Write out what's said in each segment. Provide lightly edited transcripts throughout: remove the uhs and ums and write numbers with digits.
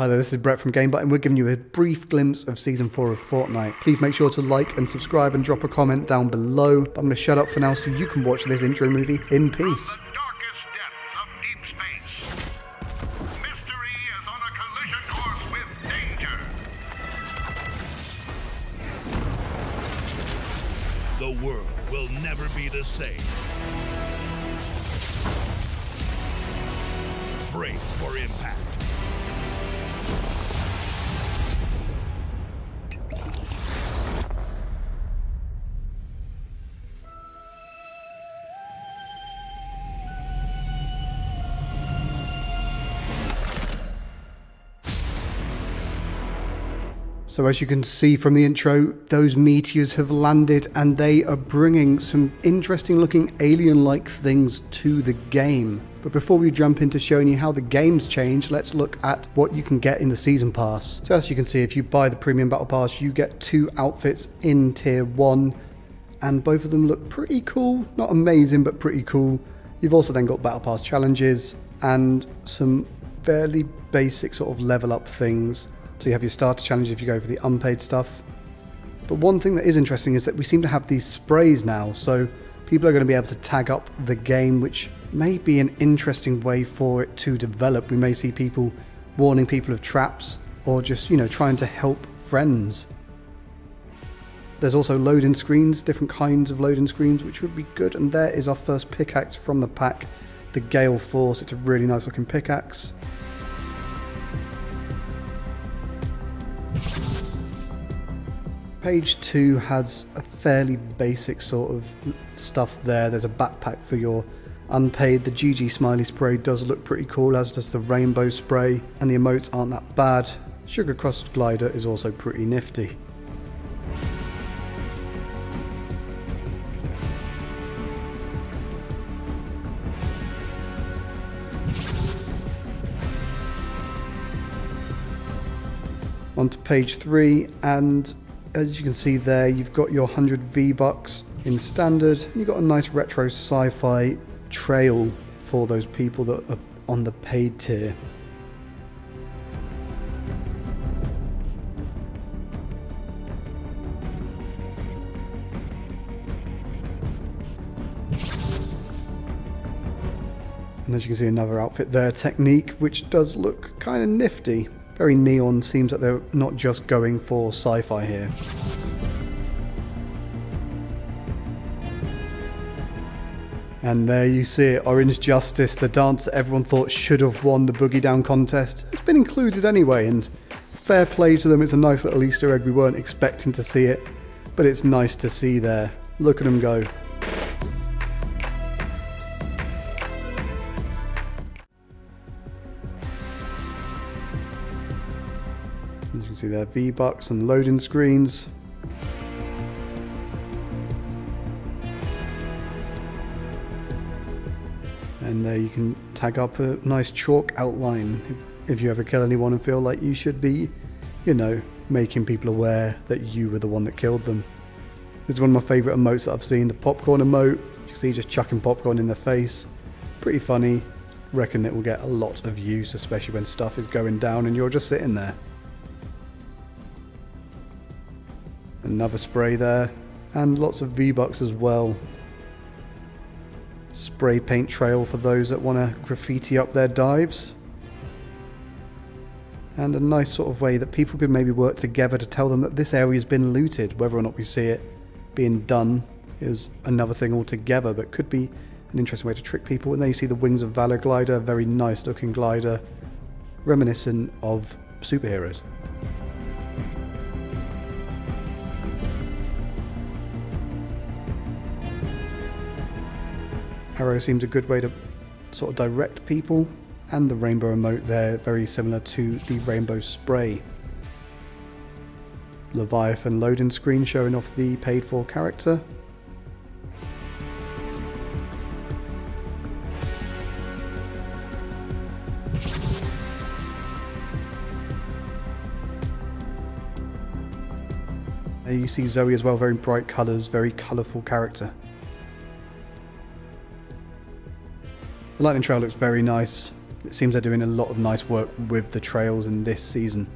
Hi there, this is Brett from GameByte and we're giving you a brief glimpse of Season 4 of Fortnite. Please make sure to like and subscribe and drop a comment down below. I'm going to shut up for now so you can watch this intro movie in peace. The world will never be the same. Brace for impact. So as you can see from the intro, those meteors have landed and they are bringing some interesting looking alien-like things to the game. But before we jump into showing you how the game's changed, let's look at what you can get in the Season Pass. So as you can see, if you buy the Premium Battle Pass, you get 2 outfits in Tier 1, and both of them look pretty cool. Not amazing, but pretty cool. You've also then got Battle Pass challenges and some fairly basic sort of level up things. So you have your starter challenge if you go for the unpaid stuff. But one thing that is interesting is that we seem to have these sprays now, so people are going to be able to tag up the game, which may be an interesting way for it to develop. We may see people warning people of traps or just, trying to help friends. There's also loading screens, different kinds of loading screens, which would be good. And there is our first pickaxe from the pack, the Gale Force. It's a really nice looking pickaxe. Page 2 has a fairly basic sort of stuff there. There's a backpack for your unpaid. The GG Smiley spray does look pretty cool, as does the rainbow spray, and the emotes aren't that bad. Sugar Crust glider is also pretty nifty. On to page 3, and as you can see there, you've got your 100 V-Bucks in standard. You've got a nice retro sci-fi trail for those people that are on the paid tier. And as you can see, another outfit there, Technique, which does look kind of nifty. Very neon, seems that they're not just going for sci-fi here. And there you see it, Orange Justice, the dance that everyone thought should have won the Boogie Down contest. It's been included anyway, and fair play to them. It's a nice little Easter egg. We weren't expecting to see it, but it's nice to see there. Look at them go. As you can see there, V-Bucks and loading screens. And there you can tag up a nice chalk outline if you ever kill anyone and feel like you should be, making people aware that you were the one that killed them. This is one of my favourite emotes that I've seen, the popcorn emote. You see just chucking popcorn in the face. Pretty funny. Reckon it will get a lot of use, especially when stuff is going down and you're just sitting there. Another spray there, and lots of V-Bucks as well. Spray paint trail for those that want to graffiti up their dives. And a nice sort of way that people could maybe work together to tell them that this area has been looted. Whether or not we see it being done is another thing altogether, but could be an interesting way to trick people. And there you see the Wings of Valor glider, very nice looking glider, reminiscent of superheroes. Arrow seems a good way to sort of direct people, and the rainbow emote there, very similar to the rainbow spray. Leviathan loading screen showing off the paid for character. There you see Zoe as well, very bright colours, very colourful character. The lightning trail looks very nice. It seems they're doing a lot of nice work with the trails in this season.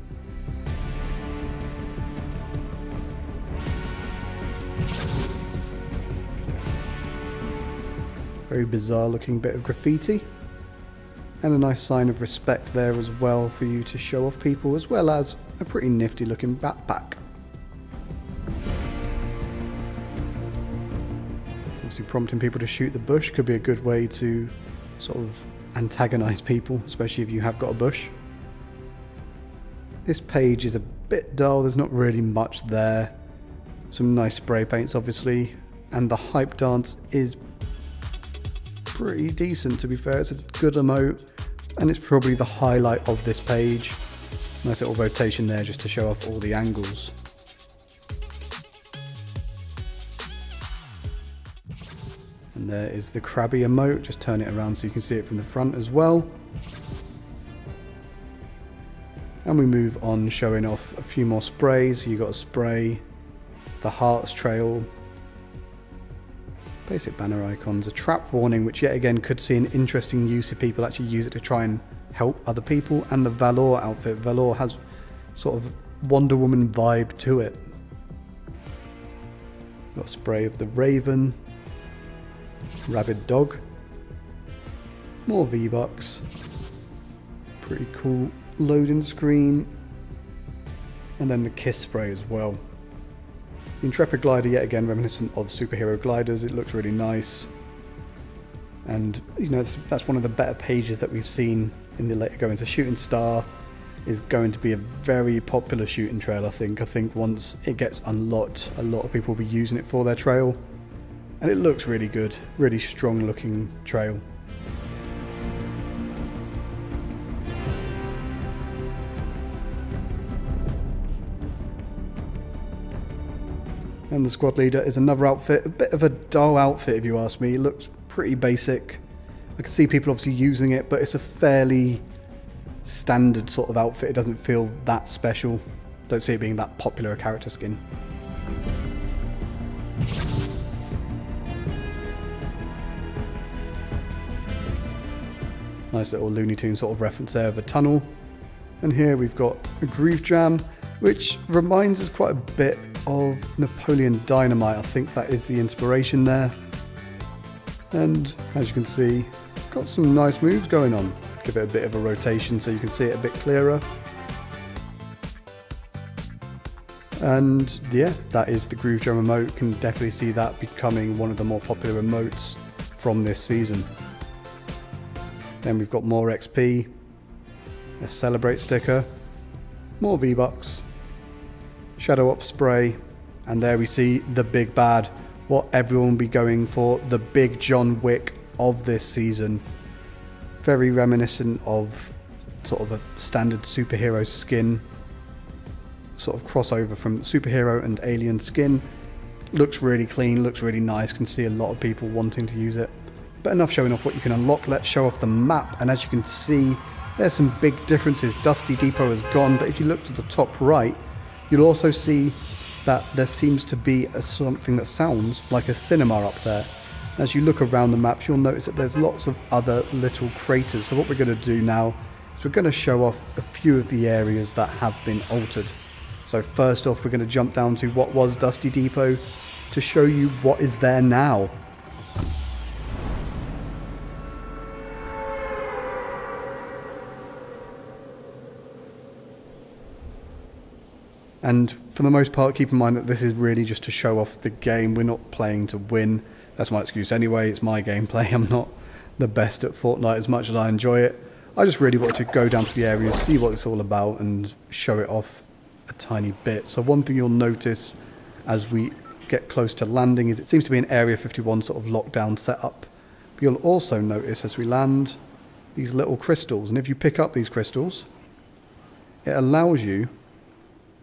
Very bizarre looking bit of graffiti. And a nice sign of respect there as well for you to show off people, as well as a pretty nifty looking backpack. Obviously prompting people to shoot the bush could be a good way to sort of antagonize people, especially if you have got a bush. This page is a bit dull, there's not really much there. Some nice spray paints obviously, and the hype dance is pretty decent, to be fair. It's a good emote, and it's probably the highlight of this page. Nice little rotation there just to show off all the angles. And there is the crabby emote, just turn it around so you can see it from the front as well. And we move on, showing off a few more sprays. You got a spray, the hearts trail, basic banner icons, a trap warning, which yet again could see an interesting use if people actually use it to try and help other people, and the Valor outfit. Valor has sort of Wonder Woman vibe to it. Got a spray of the Raven, rabid dog, more V-Bucks, pretty cool loading screen, and then the kiss spray as well. The Intrepid glider, yet again reminiscent of superhero gliders. It looks really nice, and you know, that's one of the better pages that we've seen in the later going. So Shooting Star is going to be a very popular shooting trail. I think once it gets unlocked, a lot of people will be using it for their trail, and it looks really good, really strong looking trail. And the squad leader is another outfit, a bit of a dull outfit if you ask me. It looks pretty basic. I can see people obviously using it, but it's a fairly standard sort of outfit. It doesn't feel that special. Don't see it being that popular a character skin. Nice little Looney Tunes sort of reference there of a tunnel. And here we've got a groove jam, which reminds us quite a bit of Napoleon Dynamite. I think that is the inspiration there. And as you can see, got some nice moves going on. Give it a bit of a rotation so you can see it a bit clearer. And yeah, that is the groove jam emote. Can definitely see that becoming one of the more popular emotes from this season. Then we've got more XP, a celebrate sticker, more V-Bucks, Shadow Up spray, and there we see the big bad, what everyone will be going for, the big John Wick of this season. Very reminiscent of sort of a standard superhero skin, sort of crossover from superhero and alien skin. Looks really clean, looks really nice, can see a lot of people wanting to use it. But enough showing off what you can unlock, let's show off the map. And as you can see, there's some big differences. Dusty Depot is gone, but if you look to the top right, you'll also see that there seems to be something that sounds like a cinema up there. As you look around the map, you'll notice that there's lots of other little craters. So what we're going to do now is we're going to show off a few of the areas that have been altered. So first off, we're going to jump down to what was Dusty Depot to show you what is there now. And for the most part, keep in mind that this is really just to show off the game. We're not playing to win. That's my excuse anyway. It's my gameplay. I'm not the best at Fortnite as much as I enjoy it. I just really wanted to go down to the areas, see what it's all about, and show it off a tiny bit. So one thing you'll notice as we get close to landing is it seems to be an Area 51 sort of lockdown setup. But you'll also notice as we land these little crystals. And if you pick up these crystals, it allows you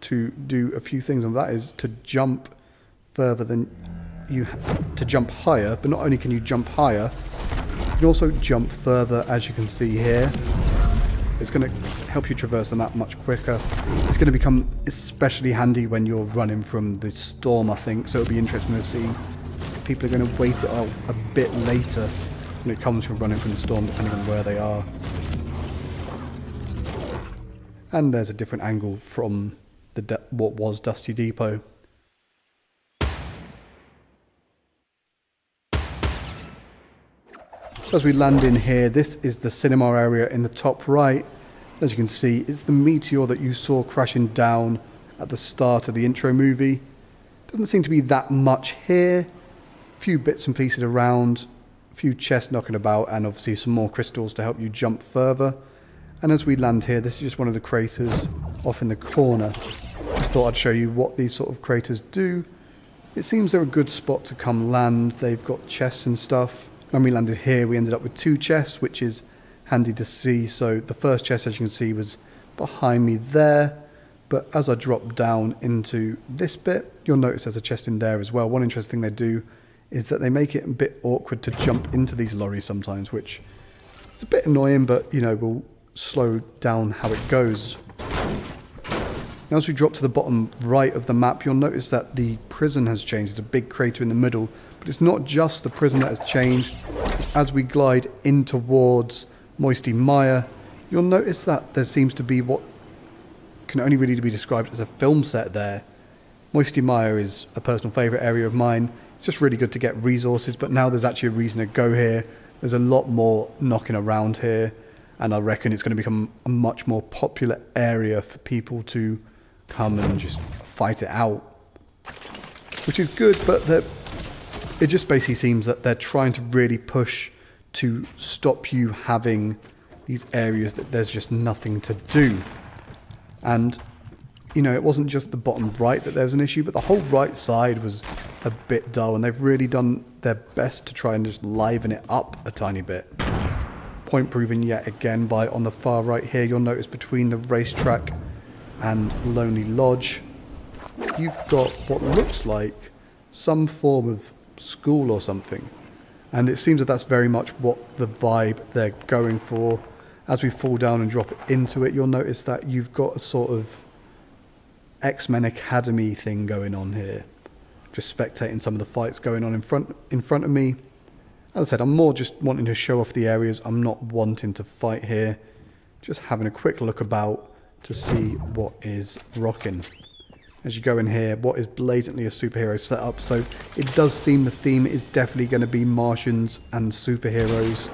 to do a few things, and that is to jump further than you to jump higher. But not only can you jump higher, you can also jump further, as you can see here. It's going to help you traverse the map much quicker. It's going to become especially handy when you're running from the storm, I think, so it'll be interesting to see if people are going to wait it out a bit later when it comes from running from the storm, depending on where they are. And there's a different angle from what was Dusty Depot. So as we land in here, this is the cinema area in the top right. As you can see, it's the meteor that you saw crashing down at the start of the intro movie. Doesn't seem to be that much here. A few bits and pieces around, a few chests knocking about, and obviously some more crystals to help you jump further. And as we land here, this is just one of the craters off in the corner. Just thought I'd show you what these sort of craters do. It seems they're a good spot to come land. They've got chests and stuff. When we landed here, we ended up with 2 chests, which is handy to see. So the first chest, as you can see, was behind me there. But as I drop down into this bit, you'll notice there's a chest in there as well. One interesting thing they do is that they make it a bit awkward to jump into these lorries sometimes, which is a bit annoying, but, you know, will slow down how it goes. Now, as we drop to the bottom right of the map, you'll notice that the prison has changed. There's a big crater in the middle, but it's not just the prison that has changed. As we glide in towards Moisty Mire, you'll notice that there seems to be what can only really be described as a film set there. Moisty Mire is a personal favourite area of mine. It's just really good to get resources, but now there's actually a reason to go here. There's a lot more knocking around here, and I reckon it's going to become a much more popular area for people to come and just fight it out, which is good, but it just basically seems that they're trying to really push to stop you having these areas that there's just nothing to do. And, you know, it wasn't just the bottom right that there was an issue, but the whole right side was a bit dull, and they've really done their best to try and just liven it up a tiny bit. Point proven yet again by on the far right here, you'll notice between the racetrack and Lonely Lodge, you've got what looks like some form of school or something. And it seems that that's very much what the vibe they're going for. As we fall down and drop into it, you'll notice that you've got a sort of X-Men Academy thing going on here. Just spectating some of the fights going on in front of me. As I said, I'm more just wanting to show off the areas. I'm not wanting to fight here. Just having a quick look about to see what is rocking. As you go in here, what is blatantly a superhero setup, so it does seem the theme is definitely going to be Martians and superheroes,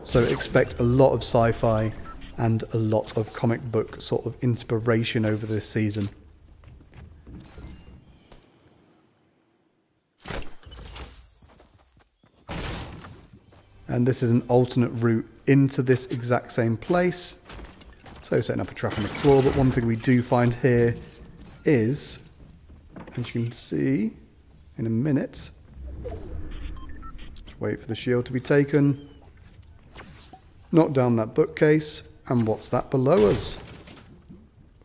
so expect a lot of sci-fi and a lot of comic book sort of inspiration over this season. And this is an alternate route into this exact same place. So setting up a trap on the floor, but one thing we do find here is, as you can see in a minute, just wait for the shield to be taken, knock down that bookcase, and what's that below us?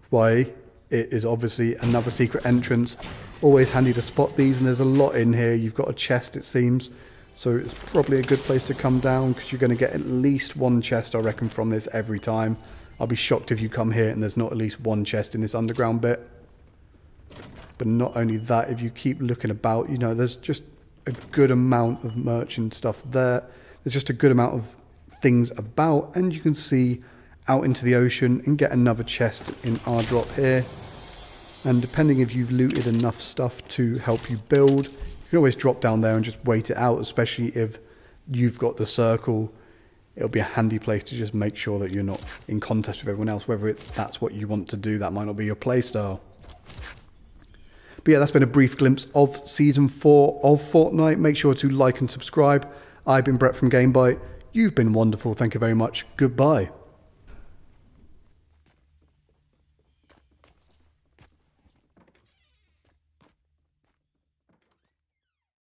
Why, it is obviously another secret entrance. Always handy to spot these, and there's a lot in here. You've got a chest, it seems, so it's probably a good place to come down, because you're going to get at least one chest, I reckon, from this every time. I'll be shocked if you come here and there's not at least one chest in this underground bit. But not only that, if you keep looking about, you know, there's just a good amount of merchant stuff there. There's just a good amount of things about, and you can see out into the ocean and get another chest in our drop here. And depending if you've looted enough stuff to help you build, you can always drop down there and just wait it out, especially if you've got the circle. It'll be a handy place to just make sure that you're not in contest with everyone else, whether that's what you want to do. That might not be your playstyle. But yeah, that's been a brief glimpse of Season 4 of Fortnite. Make sure to like and subscribe. I've been Brett from GameByte. You've been wonderful. Thank you very much. Goodbye.